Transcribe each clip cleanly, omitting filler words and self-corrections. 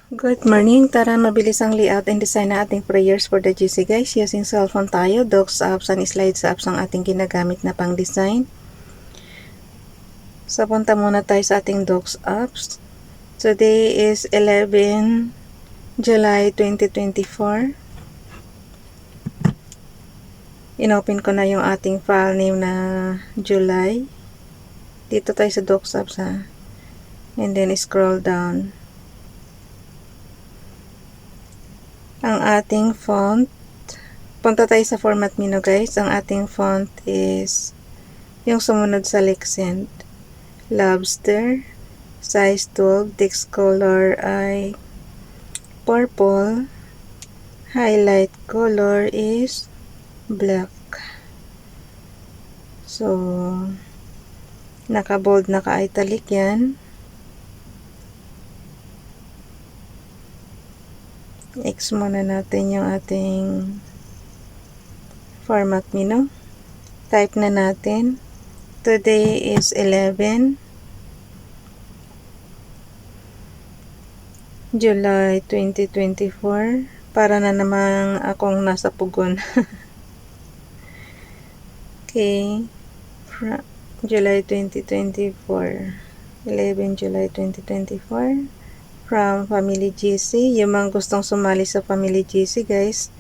Good morning! Tara, mabilis ang layout and design na ating prayers for the GC guys. Using cellphone tayo, docs apps and slides apps ang ating ginagamit na pang design. So, punta muna tayo sa ating docs apps. Today is 11 July 2024. Inopen ko na yung ating file name na July. Dito tayo sa docs apps ha. And then scroll down. Ang ating font, punta tayo sa format menu guys. Ang ating font is yung sumunod sa Lexent. Lobster, size 12, text color ay purple, highlight color is black. So, naka-bold, naka-italic yan. X muna natin yung ating format menu. Type na natin. Today is 11 July 2024. Para na namang akong nasa pugon. Okay. July 2024. 11 July 2024. From Family GC. Yung mga gustong sumali sa Family GC guys,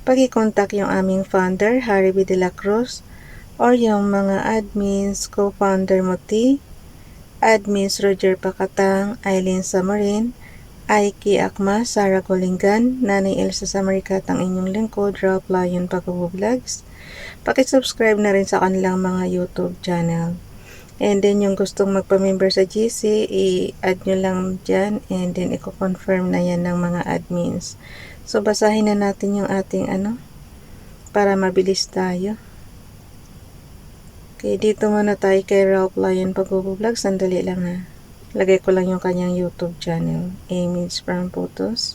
pag-i-contact yung aming founder, Harry B. De La Cruz, or yung mga admins, co-founder Muti, admins Roger Pacatang, Eileen Samarin, Aiki Akma, Sarah Golingan, Nanay Elsa Samaricat, ang inyong lingkod, Ralph Lion Pag-ubo Vlogs. Paki-subscribe na rin sa kanilang mga YouTube channel. And then, yung gustong magpa-member sa GC, i-add nyo lang dyan. And then, i-confirm na yan ng mga admins. So, basahin na natin yung ating para mabilis tayo. Okay, dito muna tayo kay Ralph Lion Pag-ubo Vlog. Sandali lang ha. Lagay ko lang yung kanyang YouTube channel. Image from photos.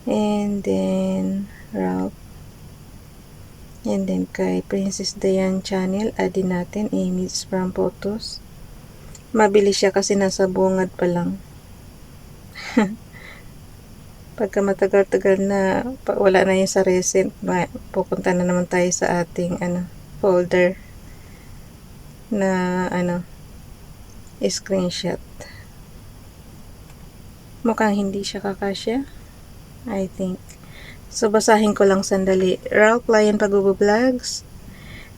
And then, Ralph. And then kay Princess Diane channel, addin natin image from photos. Mabilis siya kasi nasa bungad pa lang. Pagka matagal-tagal na, wala na yung sa recent, pupunta na naman tayo sa ating folder na screenshot. Mukhang hindi siya kakasya, I think. So, basahin ko lang sandali. Ralph Lion Pag-ubo Vlogs.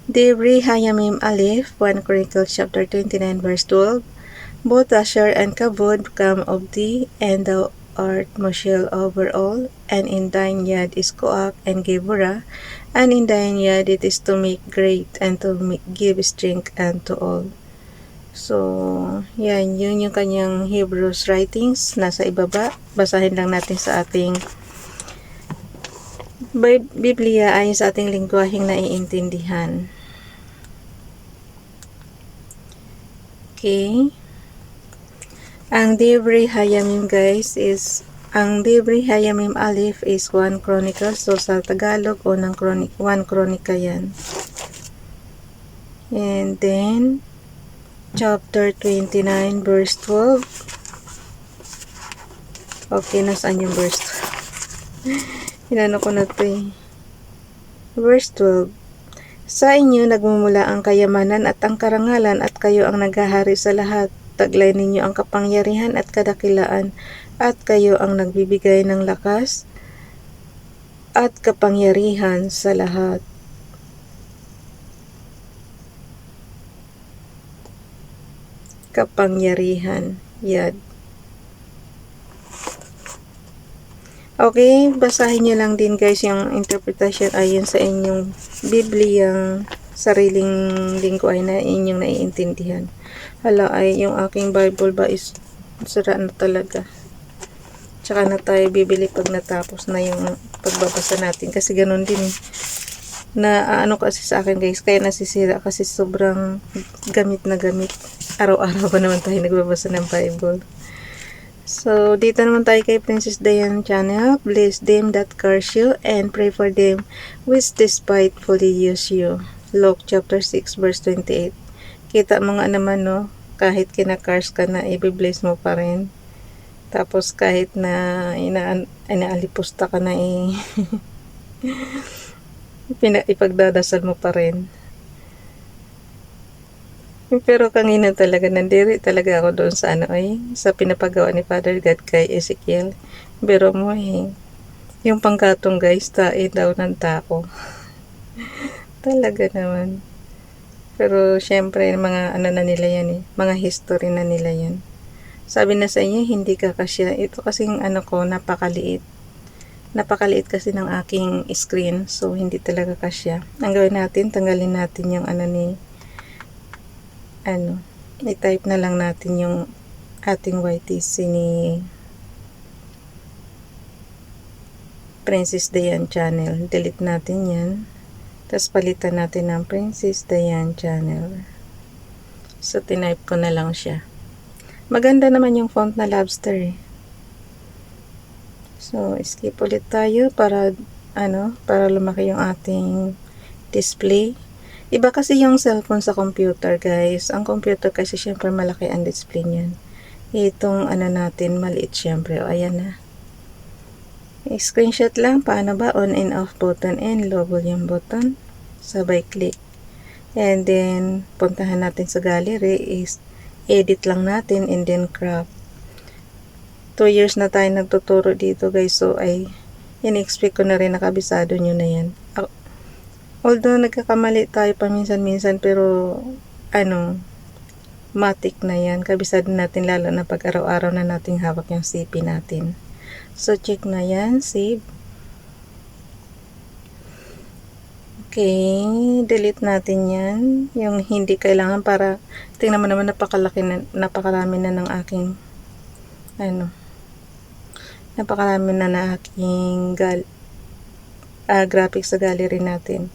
Debri Hayamim Alif, 1 Chronicles chapter 29 verse 12. Both Asher and Kavod come of thee, and thou art Moshel over all, and in thine yad is Koach and Geburah, and in thine yad it is to make great, and to give strength unto all. So, yan, yun yung kanyang Hebrews writings, nasa ibaba. Basahin lang natin sa ating Biblia ayon sa ating lingwaheng naiintindihan. Okay. Ang Debri Hayamim guys is, ang Debri Hayamim Alif is 1 Chronicles. So sa Tagalog, 1 Chronica yan. And then, chapter 29 verse 12. Okay, nasaan yung verse 12? Hinano ko na ito eh. Verse 12. Sa inyo nagmumula ang kayamanan at ang karangalan, at kayo ang naghahari sa lahat. Taglay ninyo ang kapangyarihan at kadakilaan, at kayo ang nagbibigay ng lakas at kapangyarihan sa lahat. Kapangyarihan. Yad. Okay, basahin nyo lang din guys yung interpretation ayon sa inyong Bibliang sariling lingwahe na inyong naiintindihan. Hala, ay yung aking Bible ba is sira na talaga. Tsaka na tayo bibili pag natapos na yung pagbabasa natin. Kasi ganun din na kasi sa akin guys, kaya nasisira kasi sobrang gamit na gamit. Araw-araw pa naman tayo nagbabasa ng Bible. So, dito naman tayo kay Princess Diane channel. Bless them that curse you, and pray for them which despitefully use you. Luke chapter 6 verse 28. Kita mo nga naman, no? Kahit kinakars ka na, i-bless mo pa rin. Tapos kahit na inaalipusta ka na ipagdadasal mo pa rin. Pero kanina talaga nandiri talaga ako doon sa sa pinapagawa ni Father God kay Ezekiel. Pero mo yung panggatong guys, tae daw ng tao. Talaga naman. Pero syempre mga na nila yan mga history na nila yan. Sabi na sa inyo, hindi ka kasya. Ito kasing ko, napakaliit. Napakaliit kasi ng aking screen. So, hindi talaga kasya. Ang gawin natin, tanggalin natin yung i-type na lang natin yung ating YTC ni Princess Dayan Channel. Delete natin yan. Tapos palitan natin ng Princess Dayan Channel. So, tinype ko na lang siya. Maganda naman yung font na Lobster So, skip ulit tayo para para lumaki yung ating display. Iba kasi yung cellphone sa computer, guys. Ang computer kasi syempre malaki ang display niyan. Itong natin maliit syempre. O, ayan na. Screenshot lang. Paano ba? On and off button and low volume button. Sabay click. And then, puntahan natin sa gallery is edit lang natin and then crop. 2 years na tayo nagtuturo dito, guys. So, in-expect ko na rin nakabisado nyo na yan. Although, nagkakamali tayo paminsan-minsan, pero, matik na yan. Kabisado natin, lalo na pag araw-araw na nating hawak yung CP natin. So, check na yan. Save. Okay. Delete natin yan. Yung hindi kailangan para, tingnan mo naman, napakarami na ng aking, napakarami na ng aking graphics sa gallery natin.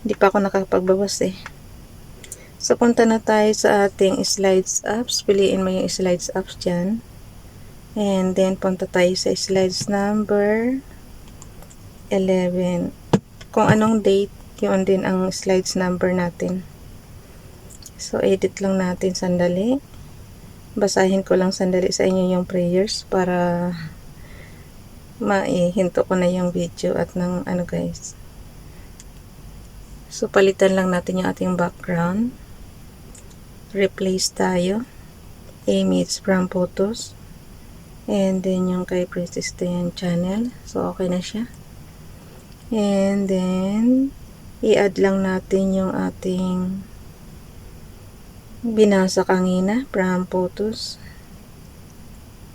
Hindi pa ako nakapagbawas So, punta na tayo sa ating slides apps. Piliin mo yung slides apps dyan. And then, punta tayo sa slides number 11. Kung anong date, yun din ang slides number natin. So, edit lang natin sandali. Basahin ko lang sandali sa inyo yung prayers para maihinto ko na yung video at ng guys. So, palitan lang natin yung ating background. Replace tayo. Image from photos. And then, yung kay Princess Dayan Channel. So, okay na siya. And then, i-add lang natin yung ating binasa kanina from photos.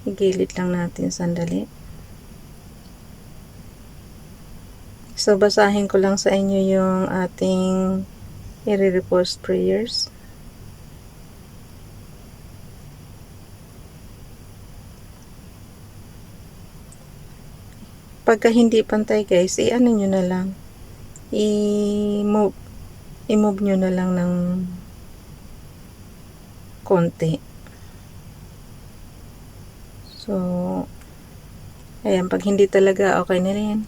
Igilid lang natin sandali. So, basahin ko lang sa inyo yung ating i-repost prayers. Pagka hindi pantay, guys, nyo na lang. I-move nyo na lang ng konti. So, ayan, pag hindi talaga, okay na rin.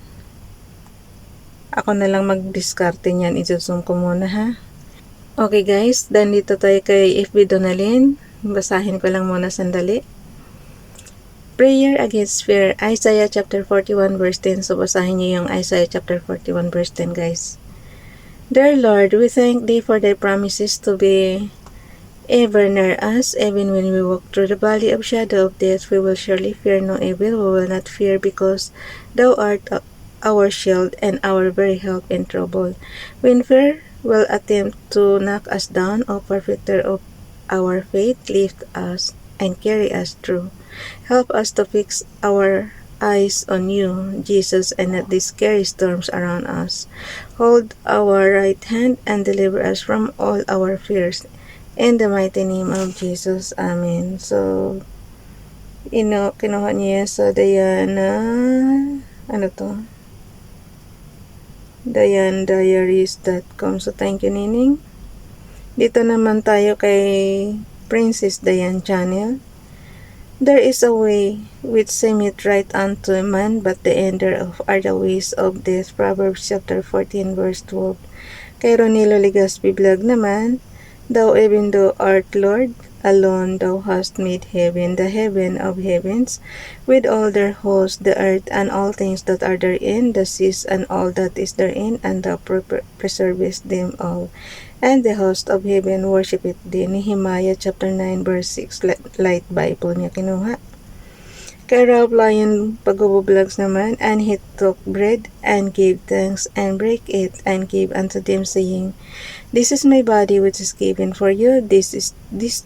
Ako na lang mag-discarte niyan. I-zoom ko muna, ha? Okay, guys. Done dito tayo kay FB Donalyn. Basahin ko lang muna sandali. Prayer against fear. Isaiah chapter 41 verse 10. So, basahin niyo yung Isaiah chapter 41 verse 10, guys. Dear Lord, we thank Thee for Thy promises to be ever near us. Even when we walk through the valley of shadow of death, we will surely fear no evil. We will not fear because Thou art our shield and our very help in trouble. When fear will attempt to knock us down, O perfecter of our faith, lift us and carry us through. Help us to fix our eyes on You, Jesus, and not these scary storms around us. Hold our right hand and deliver us from all our fears. In the mighty name of Jesus. Amen. So, kinuha niya sa Diana, DayanDiaries.com. So, thank you, Nining. Dito naman tayo kay Princess Dayan Channel. There is a way which seemeth right unto a man, but the end thereof are the ways of death. Proverbs chapter 14 verse 12. Kay Ronilo Legaspi Vlog naman, Thou even thou art Lord, alone thou hast made heaven, the heaven of heavens, with all their host, the earth and all things that are therein, the seas and all that is therein, and thou preservest them all. And the host of heaven worshipeth thee. Nehemiah chapter 9 verse 6, Light Bible niya kinuha. Kay Ralph Lyon Pagubublogs naman, and he took bread, and gave thanks, and brake it, and gave unto them, saying, This is my body which is given for you, this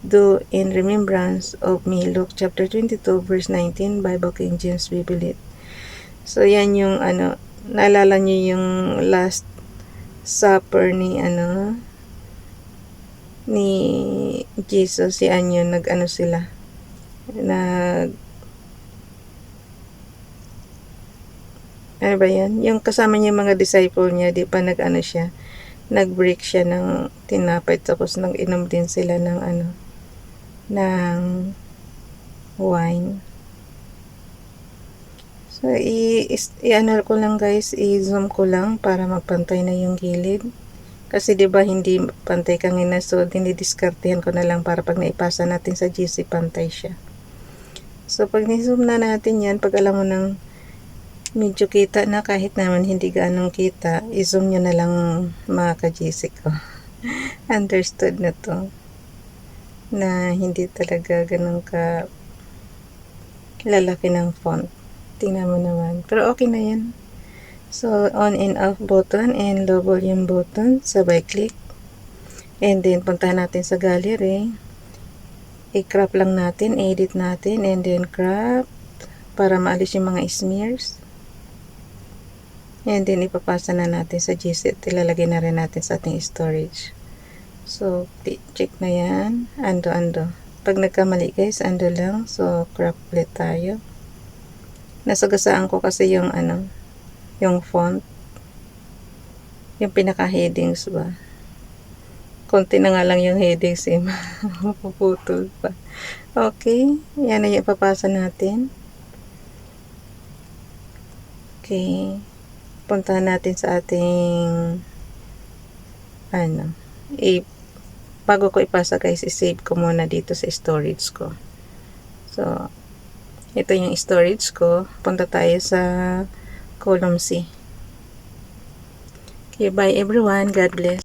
do in remembrance of me. Luke chapter 22 verse 19, Bible King James Bible. So yan yung naalala niyo yung last supper ni ni Jesus, yan yun, sila, ano ba yan? Yung kasama niya mga disciple niya, di pa siya, nag-break siya ng tinapay, tapos nag-inom din sila ng ng wine. So, i-ano ko lang guys, i-zoom ko lang para magpantay na yung gilid. Kasi di ba hindi pantay kanina, so dinidiskartehan ko na lang para pag naipasa natin sa GC, pantay siya. So, pag ni-zoom na natin yan, pag alam mo nang medyo kita na, kahit naman hindi ganong kita, i-zoom nyo na lang mga ka-GC ko. Understood na to, na hindi talaga ganun ka lalaki ng font. Tingnan mo naman, pero okay na yan. So, on and off button and low volume button, sabay click, and then puntahan natin sa gallery, i-crop lang natin, edit natin, and then crop para maalis yung mga smears. And then, ipapasa na natin sa GC. Ilalagay na rin natin sa ating storage. So, check na yan. Ando. Pag nagkamali guys, ando lang. So, crop ulit tayo. Nasagasaan ko kasi yung yung font. Yung pinaka-headings ba. Konti na nga lang yung headings eh. Mapuputol pa. Okay. Yan na yung ipapasa natin. Okay. Puntahan natin sa ating bago ko ipasa guys, i-save ko muna dito sa storage ko. So, ito yung storage ko. Punta tayo sa column C. Okay, bye everyone. God bless.